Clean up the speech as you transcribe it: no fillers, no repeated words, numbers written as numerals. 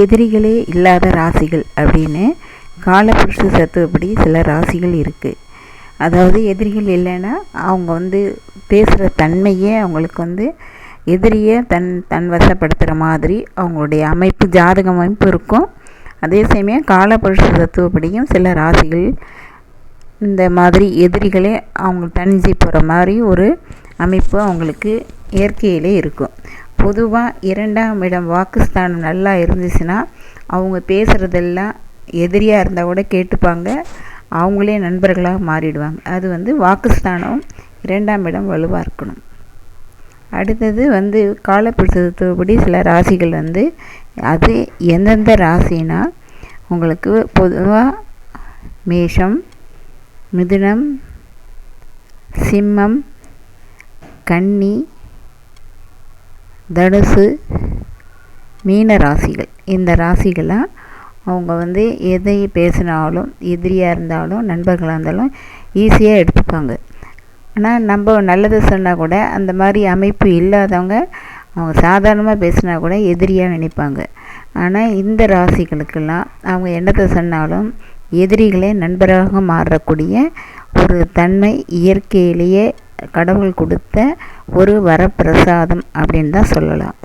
எதிரிகளே இல்லாத ராசிகள் அப்படின்னு காலபுருஷ தத்துவப்படி சில ராசிகள் இருக்குது. அதாவது எதிரிகள் இல்லைன்னா அவங்க பேசுகிற தன்மையே அவங்களுக்கு எதிரியை தன் வசப்படுத்துகிற மாதிரி அவங்களுடைய அமைப்பு, ஜாதக அமைப்பு இருக்கும். அதே சமயம் காலபுருஷ தத்துவப்படியும் சில ராசிகள் இந்த மாதிரி எதிரிகளே அவங்க தனிஞ்சு போகிற மாதிரி ஒரு அமைப்பு அவங்களுக்கு இயற்கையிலே இருக்கும். பொதுவாக 2ஆம் இடம் வாக்குஸ்தானம் நல்லா இருந்துச்சுன்னா அவங்க பேசுகிறதெல்லாம் எதிரியாக இருந்தால் கூட கேட்டுப்பாங்க, அவங்களே நண்பர்களாக மாறிடுவாங்க. அது வாக்குஸ்தானம் 2ஆம் இடம் வலுவாக இருக்கணும். அடுத்தது காலப்புருஷத்துவப்படி சில ராசிகள் அது எந்தெந்த ராசினா உங்களுக்கு பொதுவாக மேஷம், மிதுனம், சிம்மம், கன்னி, தனுசு, மீன ராசிகள். இந்த ராசிகளாக அவங்க எதை பேசினாலும் எதிரியாக இருந்தாலும் நண்பர்களாக இருந்தாலும் ஈஸியாக எடுத்துப்பாங்க. ஆனால் நம்ம நல்லது சொன்னால் கூட அந்த மாதிரி அமைப்பு இல்லாதவங்க அவங்க சாதாரணமாக பேசினா கூட எதிரியாக நினைப்பாங்க. ஆனால் இந்த ராசிகளுக்கெல்லாம் அவங்க என்னத்தை சொன்னாலும் எதிரிகளே நண்பராக மாறக்கூடிய ஒரு தன்மை இயற்கையிலேயே கடவுள் கொடுத்த ஒரு வரப்பிரசாதம் அப்படின்னு தான் சொல்லலாம்.